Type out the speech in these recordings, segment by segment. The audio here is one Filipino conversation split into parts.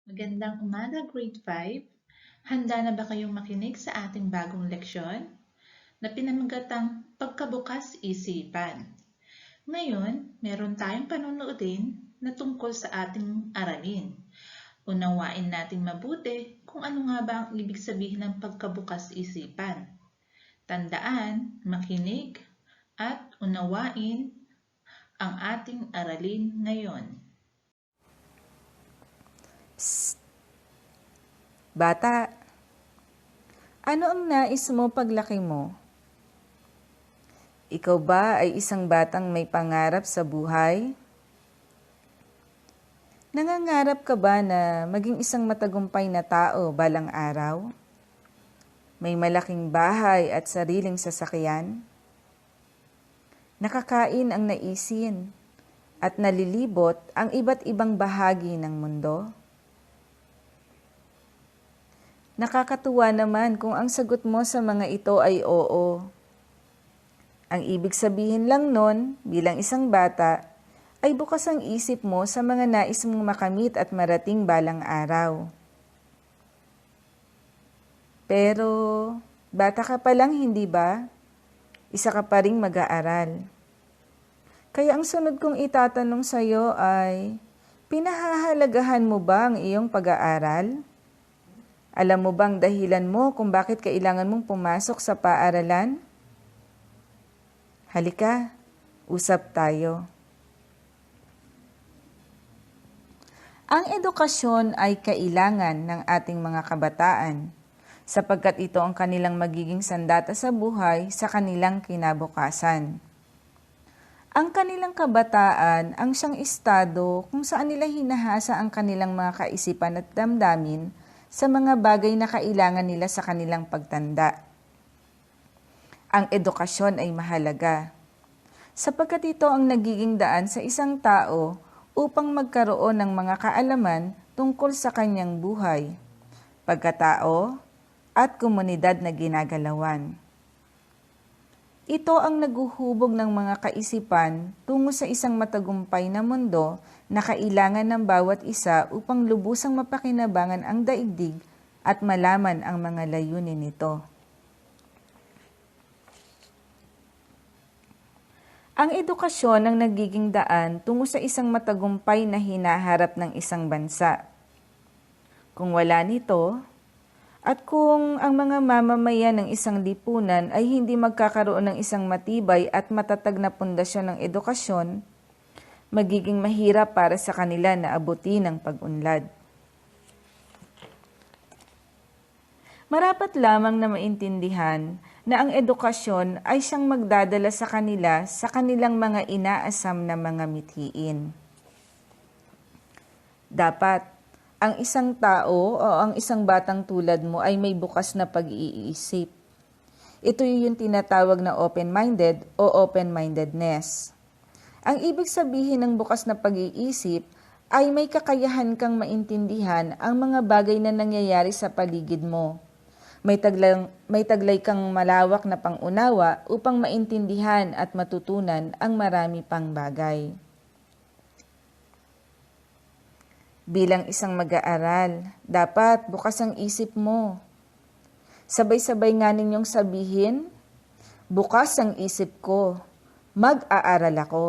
Magandang umaga, Grade 5. Handa na ba kayong makinig sa ating bagong leksyon na pinamagatang Pagkabukas Isipan? Ngayon, meron tayong panunoodin na tungkol sa ating aralin. Unawain nating mabuti kung ano nga ba ang ibig sabihin ng pagkabukas isipan. Tandaan, makinig, at unawain ang ating aralin ngayon. Psst! Bata, ano ang nais mo paglaki mo? Ikaw ba ay isang batang may pangarap sa buhay? Nangangarap ka ba na maging isang matagumpay na tao balang araw? May malaking bahay at sariling sasakyan? Nakakain ang naisin at nalilibot ang iba't ibang bahagi ng mundo? Nakakatuwa naman kung ang sagot mo sa mga ito ay oo. Ang ibig sabihin lang nun, bilang isang bata, ay bukas ang isip mo sa mga nais mong makamit at marating balang araw. Pero, bata ka pa lang, hindi ba? Isa ka pa ring mag-aaral. Kaya ang sunod kong itatanong sa iyo ay, pinahahalagahan mo ba ang iyong pag-aaral? Alam mo bang dahilan mo kung bakit kailangan mong pumasok sa paaralan? Halika, usap tayo. Ang edukasyon ay kailangan ng ating mga kabataan sapagkat ito ang kanilang magiging sandata sa buhay sa kanilang kinabukasan. Ang kanilang kabataan ang siyang estado kung saan nila hinahasa ang kanilang mga kaisipan at damdamin sa mga bagay na kailangan nila sa kanilang pagtanda. Ang edukasyon ay mahalaga, sapagkat ito ang nagiging daan sa isang tao upang magkaroon ng mga kaalaman tungkol sa kanyang buhay, pagkatao, at komunidad na ginagalawan. Ito ang naguhubog ng mga kaisipan tungo sa isang matagumpay na mundo na kailangan ng bawat isa upang lubusang mapakinabangan ang daigdig at malaman ang mga layunin nito. Ang edukasyon ang nagiging daan tungo sa isang matagumpay na hinaharap ng isang bansa. Kung wala nito, at kung ang mga mamamayan ng isang lipunan ay hindi magkakaroon ng isang matibay at matatag na pundasyon ng edukasyon, magiging mahirap para sa kanila na abutin ang pag-unlad. Marapat lamang na maintindihan na ang edukasyon ay siyang magdadala sa kanila sa kanilang mga inaasam na mga mithiin. Dapat ang isang tao o ang isang batang tulad mo ay may bukas na pag-iisip. Ito yung tinatawag na open-minded o open-mindedness. Ang ibig sabihin ng bukas na pag-iisip ay may kakayahan kang maintindihan ang mga bagay na nangyayari sa paligid mo. May taglay kang malawak na pangunawa upang maintindihan at matutunan ang marami pang bagay. Bilang isang mag-aaral, dapat bukas ang isip mo. Sabay-sabay nga ninyong sabihin, bukas ang isip ko, mag-aaral ako.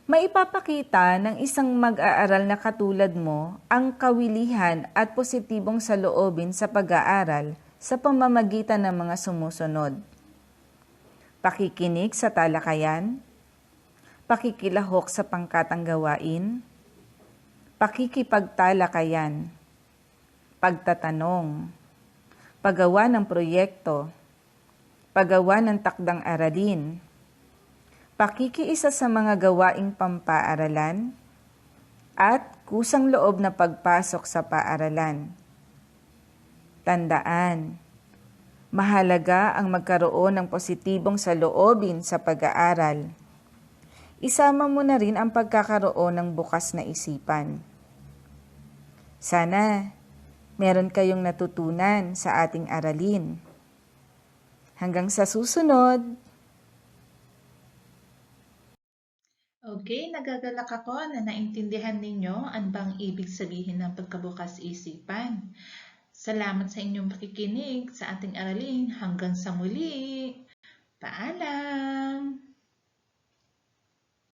Maipapakita ng isang mag-aaral na katulad mo ang kawilihan at positibong saloobin sa pag-aaral sa pamamagitan ng mga sumusunod. Pakikinig sa talakayan, pakikilahok sa pangkatang gawain, pakikipagtalakayan, pagtatanong, paggawa ng proyekto, paggawa ng takdang aralin, pakikiisa sa mga gawaing pampaaralan, at kusang loob na pagpasok sa paaralan. Tandaan, mahalaga ang magkaroon ng positibong saloobin sa pag-aaral. Isama mo na rin ang pagkakaroon ng bukas na isipan. Sana meron kayong natutunan sa ating aralin. Hanggang sa susunod! Okay, nagagalak ako na naintindihan ninyo ano bang ibig sabihin ng pagkabukas isipan. Salamat sa inyong pakikinig sa ating aralin. Hanggang sa muli. Paalam!